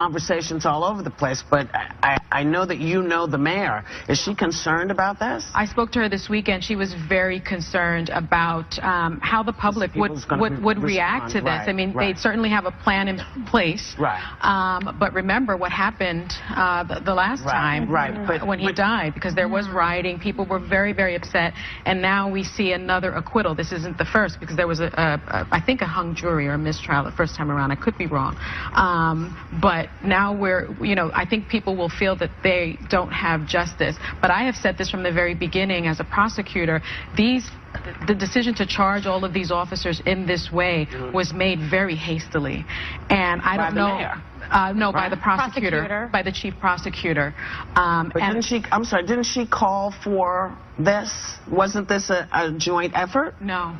conversations all over the place, but I know that you know the mayor. Is she concerned about this? I spoke to her this weekend. She was very concerned about how the public would react to this. Right, I mean, they certainly have a plan in place. Right. But remember what happened the last time when he died, because there was rioting. People were very, very upset. And now we see another acquittal. This isn't the first, because there was, I think, a hung jury or a mistrial the first time around. I could be wrong. But now I think people will feel that they don't have justice. But I have said this from the very beginning as a prosecutor. The decision to charge all of these officers in this way was made very hastily. And I don't know. No, by the prosecutor, by the chief prosecutor. But didn't she call for this? Wasn't this a joint effort? No.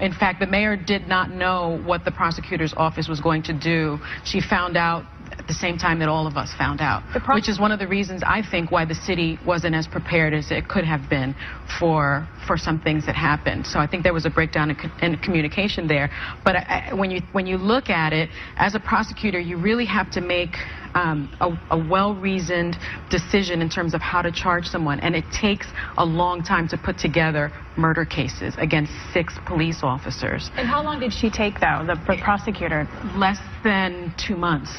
In fact, the mayor did not know what the prosecutor's office was going to do. She found out at the same time that all of us found out, which is one of the reasons I think why the city wasn't as prepared as it could have been for some things that happened. So I think there was a breakdown in communication there. But when you look at it, as a prosecutor, you really have to make a well-reasoned decision in terms of how to charge someone. And it takes a long time to put together murder cases against 6 police officers. And how long did she take, though, the prosecutor? Less than 2 months.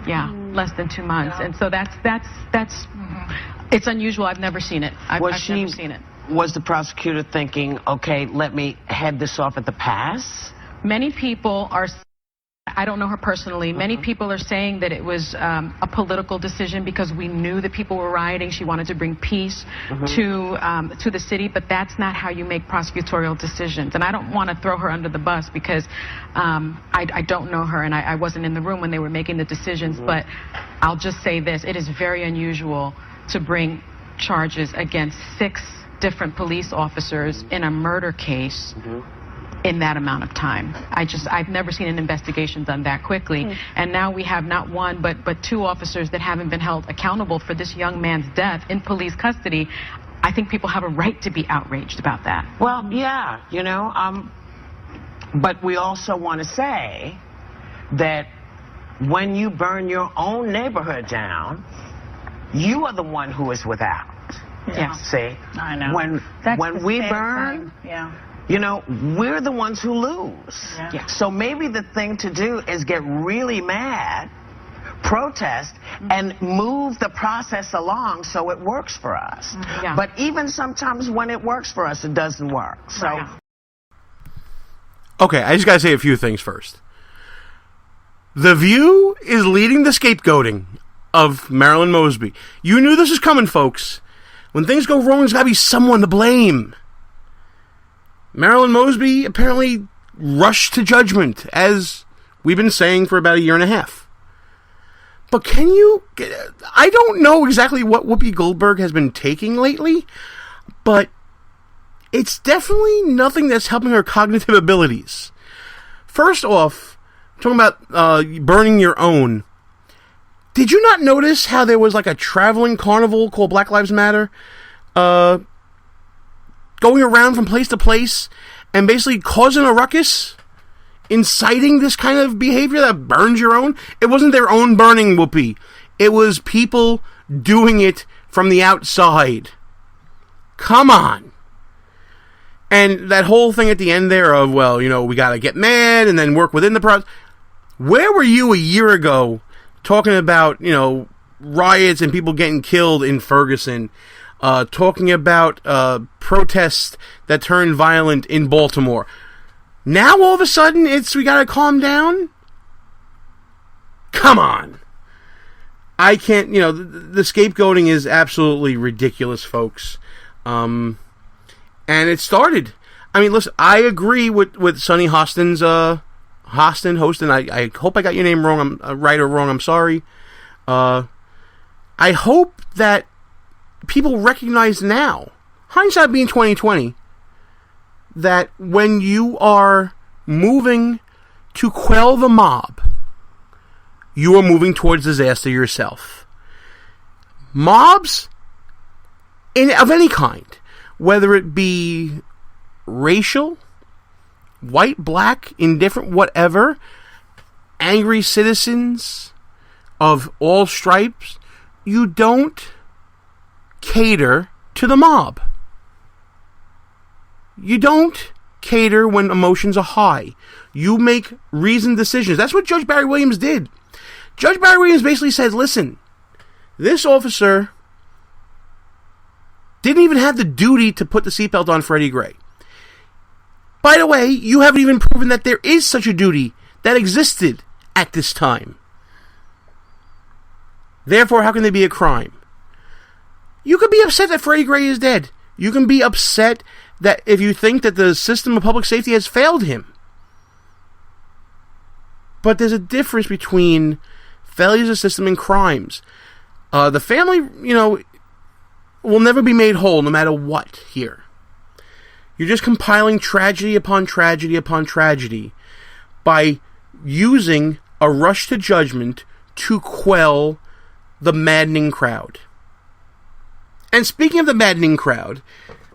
Yeah, less than 2 months. Yeah. And so that's it's unusual. I've never seen it. I've never seen it. Was the prosecutor thinking, okay, let me head this off at the pass? Many people are, I don't know her personally, many people are saying that it was a political decision because we knew that people were rioting. She wanted to bring peace to the city, but that's not how you make prosecutorial decisions. And I don't want to throw her under the bus because I don't know her, and I wasn't in the room when they were making the decisions, but I'll just say this. It is very unusual to bring charges against 6 different police officers in a murder case in that amount of time. I've never seen an investigation done that quickly. And now we have not one, but 2 officers that haven't been held accountable for this young man's death in police custody. I think people have a right to be outraged about that. Well, yeah, but we also want to say that when you burn your own neighborhood down, you are the one who is without. Yeah. See? I know. When we burn, we're the ones who lose. Yeah. So maybe the thing to do is get really mad, protest, and move the process along so it works for us. Yeah. But even sometimes when it works for us, it doesn't work. So. Right. Okay, I just got to say a few things first. The View is leading the scapegoating of Marilyn Mosby. You knew this was coming, folks. When things go wrong, there's got to be someone to blame. Marilyn Mosby apparently rushed to judgment, as we've been saying for about a year and a half. But I don't know exactly what Whoopi Goldberg has been taking lately, but it's definitely nothing that's helping her cognitive abilities. First off, talking about burning your own. Did you not notice how there was like a traveling carnival called Black Lives Matter going around from place to place and basically causing a ruckus, inciting this kind of behavior that burns your own? It wasn't their own burning, Whoopi. It was people doing it from the outside. Come on. And that whole thing at the end there of, we got to get mad and then work within the process. Where were you a year ago talking about, riots and people getting killed in Ferguson, talking about protests that turned violent in Baltimore? Now all of a sudden we gotta calm down? Come on. I can't, the scapegoating is absolutely ridiculous, folks. And it started. I mean, listen, I agree with Sonny Hostin's, Hostin, I hope I got your name wrong. I'm right or wrong. I'm sorry. I hope that people recognize now, hindsight being 2020, that when you are moving to quell the mob, you are moving towards disaster yourself. Mobs of any kind, whether it be racial, white, black, indifferent, whatever, angry citizens, of all stripes, you don't cater to the mob. You don't cater when emotions are high. You make reasoned decisions. That's what Judge Barry Williams did. Judge Barry Williams basically said, listen, this officer didn't even have the duty to put the seatbelt on Freddie Gray. By the way, you haven't even proven that there is such a duty that existed at this time. Therefore, how can there be a crime? You could be upset that Freddie Gray is dead. You can be upset that if you think that the system of public safety has failed him. But there's a difference between failures of system and crimes. The family, will never be made whole no matter what here. You're just compiling tragedy upon tragedy upon tragedy by using a rush to judgment to quell the maddening crowd. And speaking of the maddening crowd,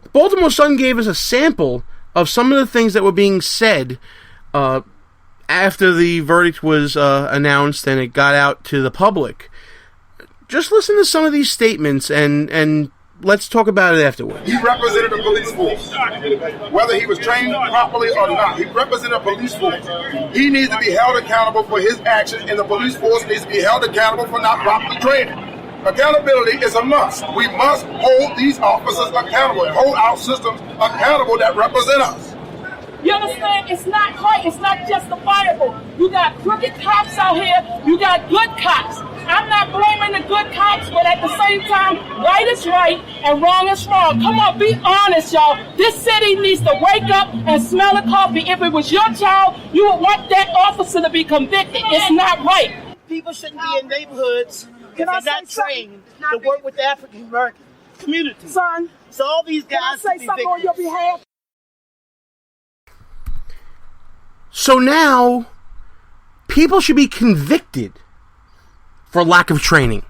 the Baltimore Sun gave us a sample of some of the things that were being said after the verdict was announced and it got out to the public. Just listen to some of these statements and let's talk about it afterwards. He represented the police force. Whether he was trained properly or not, he represented a police force. He needs to be held accountable for his actions, and the police force needs to be held accountable for not properly training. Accountability is a must. We must hold these officers accountable and hold our systems accountable that represent us. You understand? It's not right. It's not justifiable. You got crooked cops out here. You got good cops. I'm not blaming the good cops, but at the same time, right is right and wrong is wrong. Come on, be honest, y'all. This city needs to wake up and smell the coffee. If it was your child, you would want that officer to be convicted. It's not right. People shouldn't be in neighborhoods if they're not trained to work with the African American community. Son, so all these guys can I say something on your behalf? So now, people should be convicted for lack of training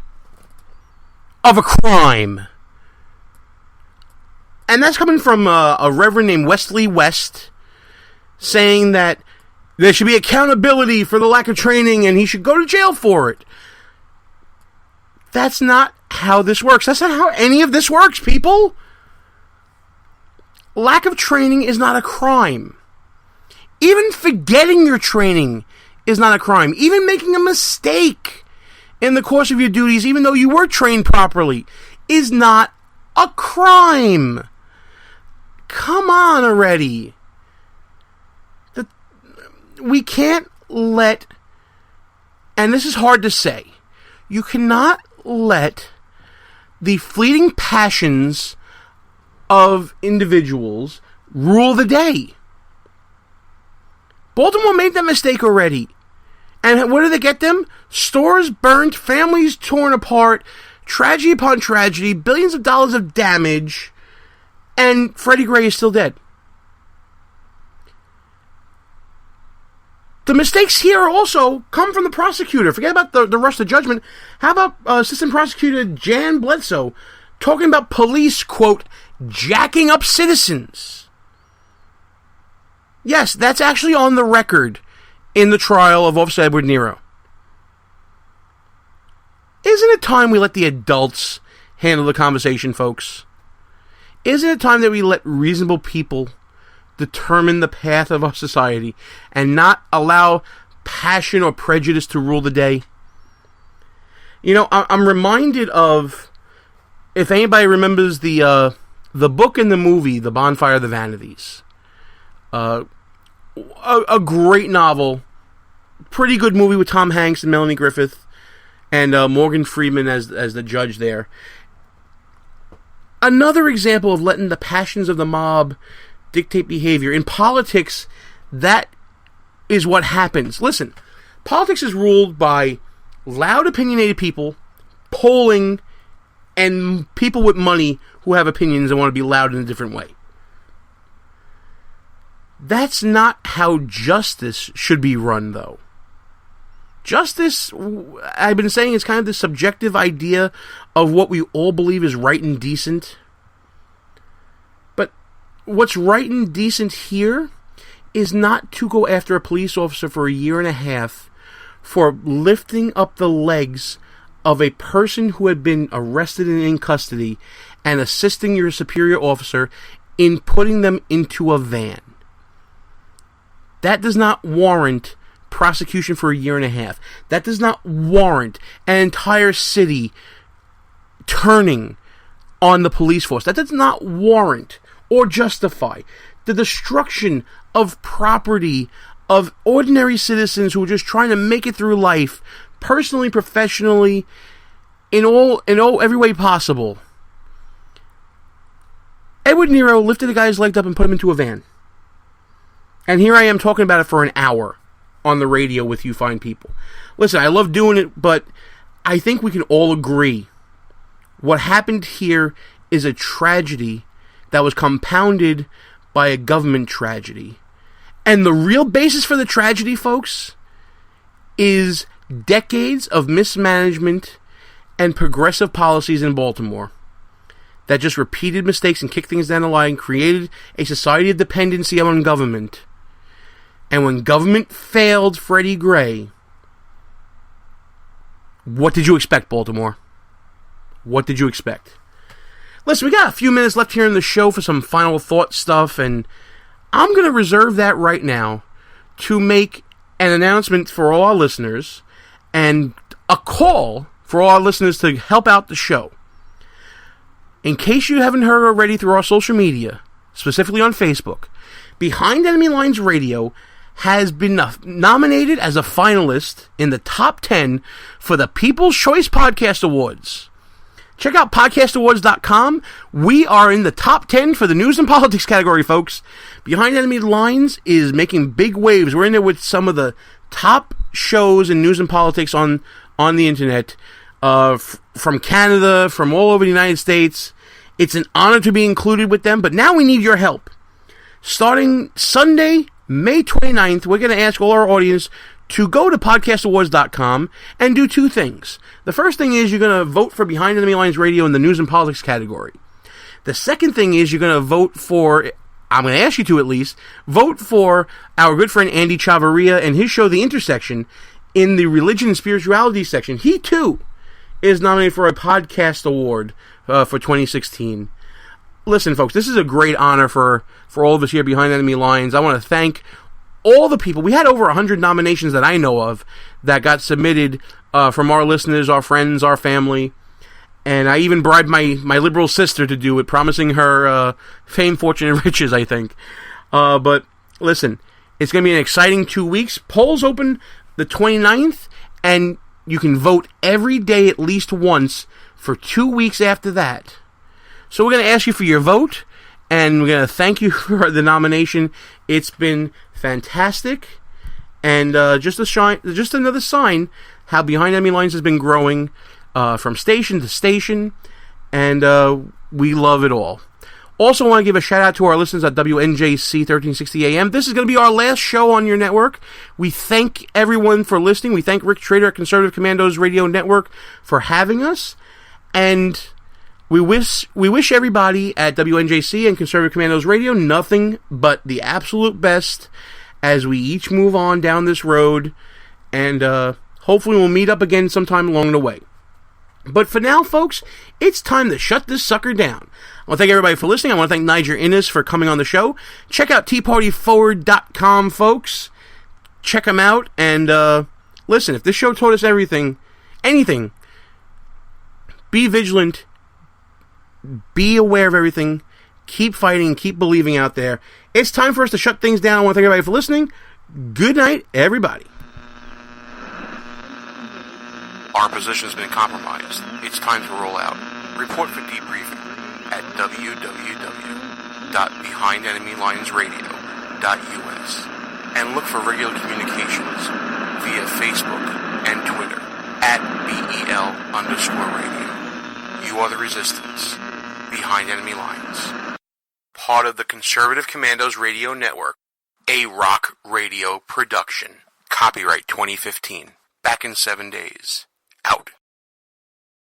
of a crime. And that's coming from a reverend named Wesley West saying that there should be accountability for the lack of training and he should go to jail for it. That's not how this works. That's not how any of this works, people. Lack of training is not a crime. Even forgetting your training is not a crime. Even making a mistake in the course of your duties, even though you were trained properly, is not a crime. Come on already. We can't let, and this is hard to say, you cannot let the fleeting passions of individuals rule the day. Baltimore made that mistake already. And what did they get them? Stores burnt, families torn apart, tragedy upon tragedy, billions of dollars of damage, and Freddie Gray is still dead. The mistakes here also come from the prosecutor. Forget about the rush to judgment. How about Assistant Prosecutor Jan Bledsoe talking about police, quote, jacking up citizens? Yes, that's actually on the record in the trial of Officer Edward Nero. Isn't it time we let the adults handle the conversation, folks? Isn't it time that we let reasonable people determine the path of our society and not allow passion or prejudice to rule the day? You know, I'm reminded of, if anybody remembers the book and the movie, The Bonfire of the Vanities. A great novel, pretty good movie with Tom Hanks and Melanie Griffith and Morgan Freeman as the judge there. Another example of letting the passions of the mob dictate behavior. In politics, that is what happens. Listen, politics is ruled by loud, opinionated people, polling, and people with money who have opinions and want to be loud in a different way. That's not how justice should be run, though. Justice, I've been saying, is kind of the subjective idea of what we all believe is right and decent. But what's right and decent here is not to go after a police officer for a year and a half for lifting up the legs of a person who had been arrested and in custody and assisting your superior officer in putting them into a van. That does not warrant prosecution for a year and a half. That does not warrant an entire city turning on the police force. That does not warrant or justify the destruction of property of ordinary citizens who are just trying to make it through life, personally, professionally, in every way possible. Edward Nero lifted a guy's leg up and put him into a van. And here I am talking about it for an hour on the radio with you fine people. Listen, I love doing it, but I think we can all agree what happened here is a tragedy that was compounded by a government tragedy. And the real basis for the tragedy, folks, is decades of mismanagement and progressive policies in Baltimore that just repeated mistakes and kicked things down the line, created a society of dependency on government. And when government failed Freddie Gray, what did you expect, Baltimore? What did you expect? Listen, we got a few minutes left here in the show for some final thought stuff, and I'm going to reserve that right now to make an announcement for all our listeners and a call for all our listeners to help out the show. In case you haven't heard already through our social media, specifically on Facebook, Behind Enemy Lines Radio has been nominated as a finalist in the top 10 for the People's Choice Podcast Awards. Check out podcastawards.com. We are in the top 10 for the news and politics category, folks. Behind Enemy Lines is making big waves. We're in there with some of the top shows in news and politics on the internet, from Canada, from all over the United States. It's an honor to be included with them, but now we need your help. Starting Sunday, May 29th, we're going to ask all our audience to go to podcastawards.com and do two things. The first thing is you're going to vote for Behind Enemy Lines Radio in the news and politics category. The second thing is you're going to vote for, I'm going to ask you to at least, vote for our good friend Andy Chavarria and his show The Intersection in the religion and spirituality section. He too is nominated for a podcast award for 2016. Listen, folks, this is a great honor for all of us here Behind Enemy Lines. I want to thank all the people. We had over 100 nominations that I know of that got submitted from our listeners, our friends, our family. And I even bribed my liberal sister to do it, promising her fame, fortune, and riches, I think. But listen, it's going to be an exciting 2 weeks. Polls open the 29th, and you can vote every day at least once for 2 weeks after that. So we're going to ask you for your vote, and we're going to thank you for the nomination. It's been fantastic, and just another sign how Behind Enemy Lines has been growing from station to station, and we love it all. Also want to give a shout out to our listeners at WNJC 1360 AM. This is going to be our last show on your network. We thank everyone for listening. We thank Rick Trader at Conservative Commandos Radio Network for having us, and we wish everybody at WNJC and Conservative Commandos Radio nothing but the absolute best as we each move on down this road, and hopefully we'll meet up again sometime along the way. But for now, folks, it's time to shut this sucker down. I want to thank everybody for listening. I want to thank Niger Innis for coming on the show. Check out teapartyforward.com, folks. Check them out, and listen, if this show taught us anything, be vigilant. Be aware of everything. Keep fighting. Keep believing out there. It's time for us to shut things down. I want to thank everybody for listening. Good night, everybody. Our position has been compromised. It's time to roll out. Report for debriefing at www.behindenemylinesradio.us and look for regular communications via Facebook and Twitter at BEL_radio. You are the resistance. Behind Enemy Lines. Part of the Conservative Commandos Radio Network. A rock radio production. Copyright 2015. Back in 7 days. Out.